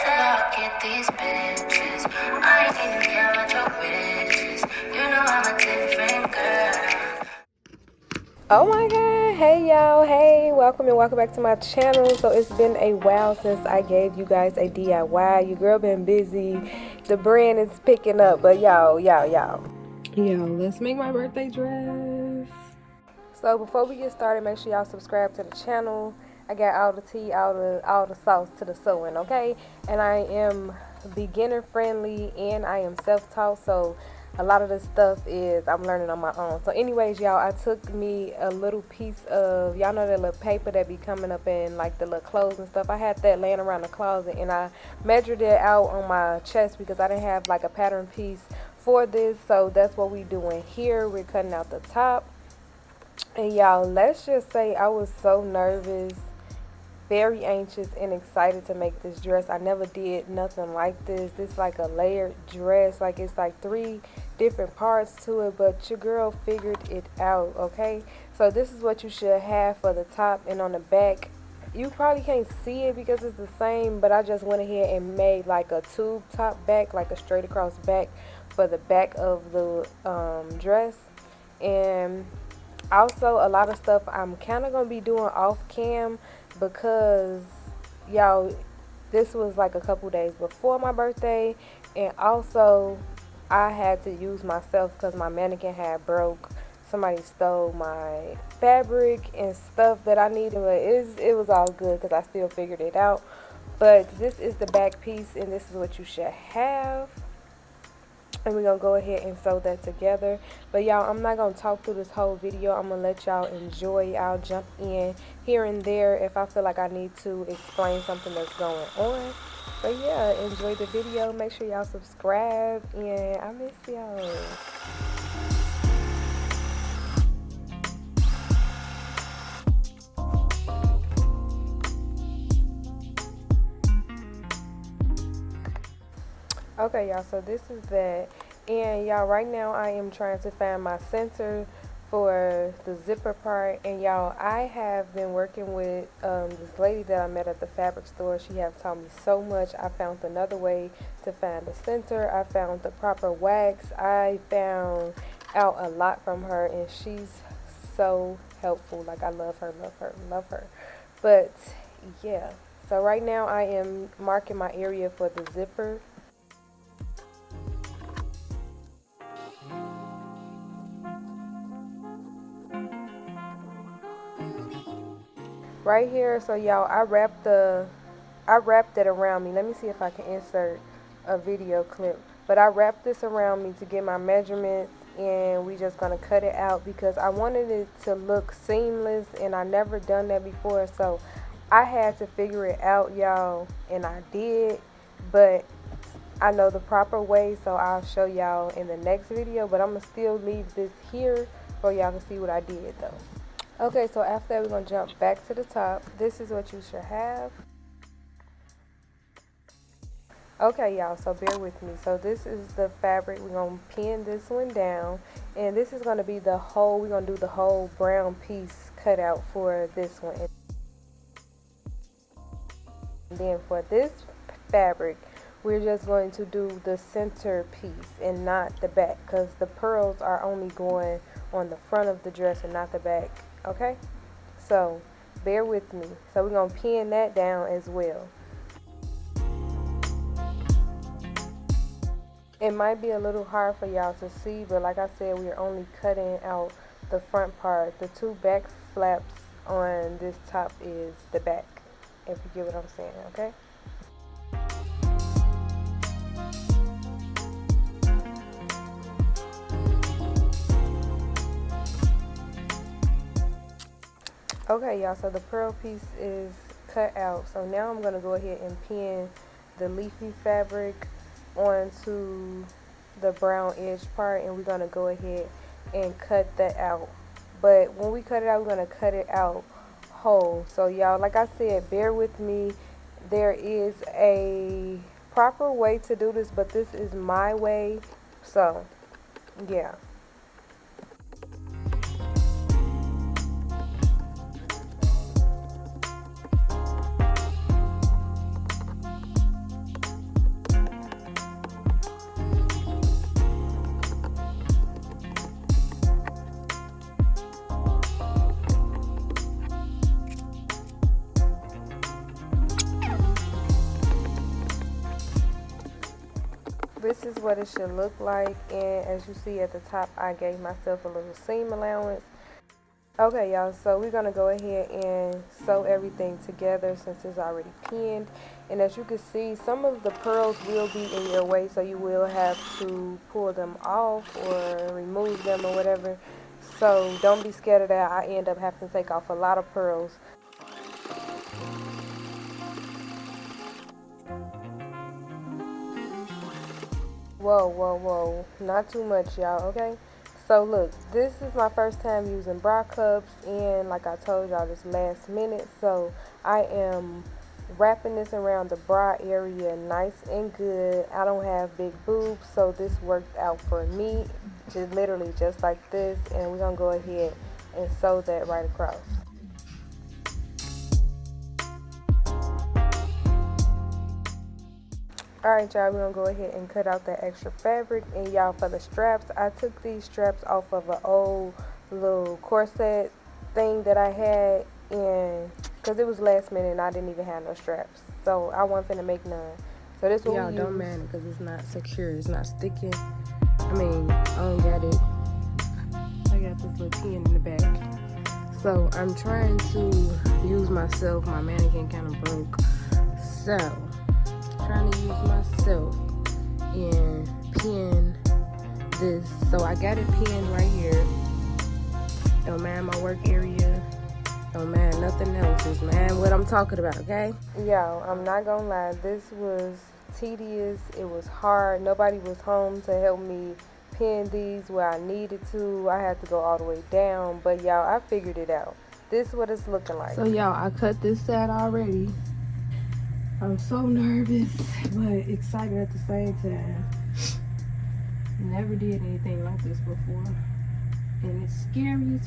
I get these bitches. I ain't even care about your wishes. You know I'm a different girl. Oh my god, hey y'all, hey, welcome and welcome back to my channel. So it's been a while since I gave you guys a DIY. Your girl been busy, the brand is picking up, but y'all, let's make my birthday dress. So before we get started, make sure y'all subscribe to the channel. I got all the tea, all the sauce to the sewing, okay? And I am beginner friendly and I am self-taught, so a lot of this stuff is I'm learning on my own. So anyways, y'all, I took me a little piece of, y'all know that little paper that be coming up in like the little clothes and stuff. I had that laying around the closet and I measured it out on my chest because I didn't have like a pattern piece for this. So that's what we doing here. We're cutting out the top. And y'all, let's just say I was so nervous, very anxious and excited to make this dress. I never did nothing like this. This like a layered dress, like it's like 3 different parts to it, but your girl figured it out, okay? So this is what you should have for the top, and on the back you probably can't see it because it's the same, but I just went ahead and made like a tube top back, like a straight across back for the back of the dress. And also a lot of stuff I'm kind of gonna be doing off cam because y'all, this was like a couple days before my birthday, and also I had to use myself because my mannequin had broke. Somebody stole my fabric and stuff that I needed, but it was all good because I still figured it out. But this is the back piece and this is what you should have. And we're gonna go ahead and sew that together. But y'all, I'm not gonna talk through this whole video. I'm gonna let y'all enjoy. I'll jump in here and there if I feel like I need to explain something that's going on. But yeah, enjoy the video. Make sure y'all subscribe, and I miss y'all. Okay, y'all, so this is that. And y'all, right now I am trying to find my center for the zipper part. And y'all, I have been working with this lady that I met at the fabric store. She has taught me so much. I found another way to find the center. I found the proper wax. I found out a lot from her, and she's so helpful. Like, I love her, love her, love her. But yeah, so right now I am marking my area for the zipper. Right here, so y'all, I wrapped it around me. Let me see if I can insert a video clip. But I wrapped this around me to get my measurements, and we just gonna cut it out because I wanted it to look seamless, and I never done that before, so I had to figure it out, y'all, and I did. But I know the proper way, so I'll show y'all in the next video. But I'm gonna still leave this here for y'all to see what I did though. Okay, so after that, we're going to jump back to the top. This is what you should have. Okay, y'all, so bear with me. So this is the fabric. We're going to pin this one down. And this is going to be the whole, we're going to do the whole brown piece cut out for this one. And then for this fabric, we're just going to do the center piece and not the back, because the pearls are only going on the front of the dress and not the back. Okay, so bear with me. So we're gonna pin that down as well. It might be a little hard for y'all to see, but like I said, we're only cutting out the front part. The 2 back flaps on this top is the back, if you get what I'm saying, okay? Okay, y'all, so the pearl piece is cut out. So now I'm going to go ahead and pin the leafy fabric onto the brown edge part, and we're going to go ahead and cut that out. But when we cut it out, we're going to cut it out whole. So y'all, like I said, bear with me. There is a proper way to do this, but this is my way. So yeah. this is what it should look like. And as you see at the top, I gave myself a little seam allowance. Okay, y'all, so we're going to go ahead and sew everything together since it's already pinned. And as you can see, some of the pearls will be in your way, so you will have to pull them off or remove them or whatever. So don't be scared of that. I end up having to take off a lot of pearls. Whoa, whoa, whoa. Not too much, y'all, okay? So look, this is my first time using bra cups, and like I told y'all, this last minute. So I am wrapping this around the bra area nice and good. I don't have big boobs, so this worked out for me. Just literally just like this, and we're gonna go ahead and sew that right across. Alright, y'all, we're gonna go ahead and cut out that extra fabric. And y'all, for the straps, I took these straps off of an old little corset thing that I had, and because it was last minute and I didn't even have no straps, so I wasn't finna make none. So this what y'all don't mind it because it's not secure, it's not sticking. I mean, I don't got it. I got this little pin in the back, so I'm trying to use myself. My mannequin kind of broke, so trying to use myself and pin this. So I got it pinned right here. Don't mind my work area, don't mind nothing else, just mind what I'm talking about, okay? Yo, I'm not gonna lie, this was tedious. It was hard. Nobody was home to help me pin these where I needed to. I had to go all the way down, but y'all, I figured it out. This is what it's looking like. So y'all, I cut this out already. I'm so nervous, but excited at the same time. Never did anything like this before, and it's scary.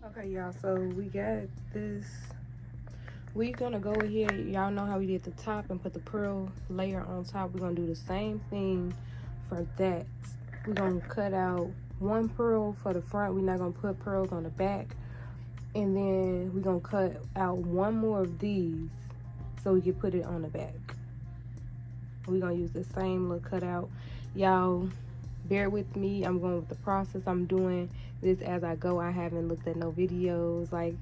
Okay, y'all, so we got this. We're gonna go ahead, y'all know how we did the top and put the pearl layer on top. We're gonna do the same thing for that. We're gonna cut out one pearl for the front. We're not gonna put pearls on the back, and then we're gonna cut out one more of these so we can put it on the back. We're gonna use the same little cutout. Y'all bear with me, I'm going with the process. I'm doing this as I go. I haven't looked at no videos. Like,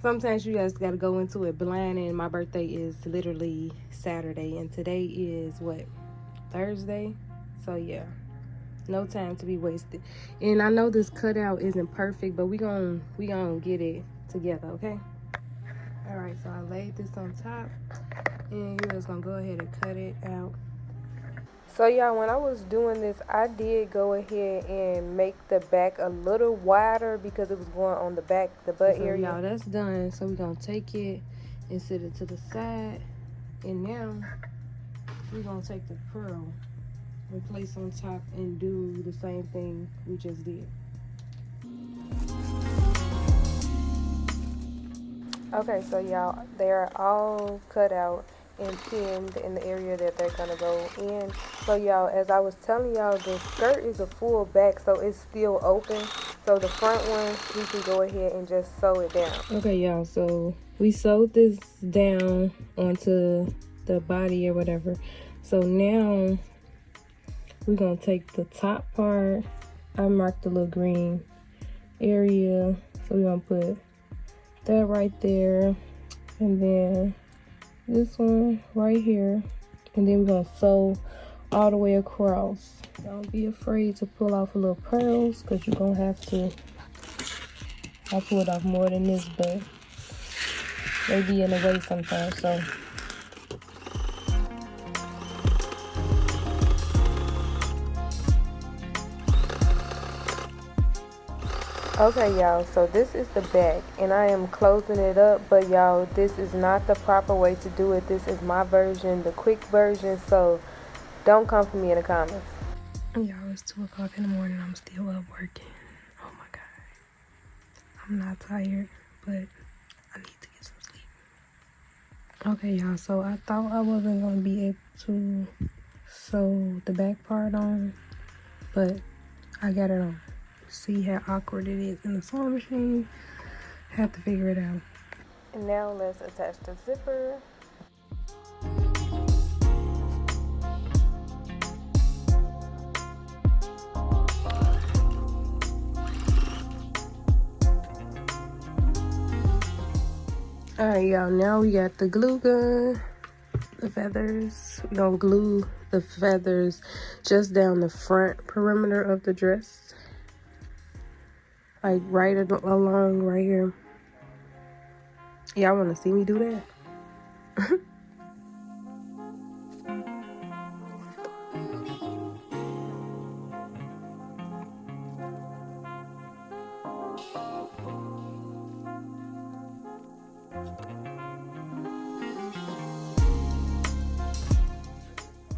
sometimes you guys gotta go into it blind, and my birthday is literally Saturday, and today is what, Thursday? So yeah, no time to be wasted. And I know this cutout isn't perfect, but we gonna get it together, okay? All right, so I laid this on top, and you're just gonna go ahead and cut it out. So y'all, when I was doing this, I did go ahead and make the back a little wider because it was going on the back, the butt area. Y'all, that's done. So we're gonna take it and set it to the side, and now we're gonna take the pearl and place on top and do the same thing we just did. Okay, so y'all, they're all cut out and pinned in the area that they're gonna go in. So y'all, as I was telling y'all, the skirt is a full back, so it's still open. So the front one, we can go ahead and just sew it down. Okay, y'all, so we sewed this down onto the body or whatever. So now we're gonna take the top part. I marked the little green area, so we're gonna put that right there, and then this one right here, and then we're gonna sew all the way across. Don't be afraid to pull off a little pearls, because you're gonna have to. I pulled off more than this, but they be in the way sometimes, so. Okay, y'all, so this is the back, and I am closing it up, but y'all, this is not the proper way to do it. This is my version, the quick version, so don't come for me in the comments. Y'all, it's 2 o'clock in the morning. I'm still up working. Oh my God. I'm not tired, but I need to get some sleep. Okay, y'all, so I thought I wasn't going to be able to sew the back part on, but I got it on. See how awkward it is in the sewing machine? Have to figure it out. And now let's attach the zipper. Alright, y'all, now we got the glue gun, the feathers. We're gonna glue the feathers just down the front perimeter of the dress. Like right along right here. Y'all wanna see me do that?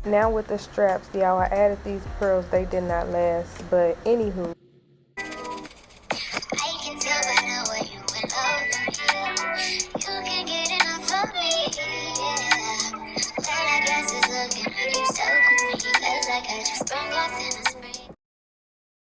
Now with the straps, y'all, I added these pearls. They did not last, but anywho. I can tell by the way you in love with me. You can get enough of me, yeah. Well, I guess it's looking like you stuck with me. Feels like I just sprung off in a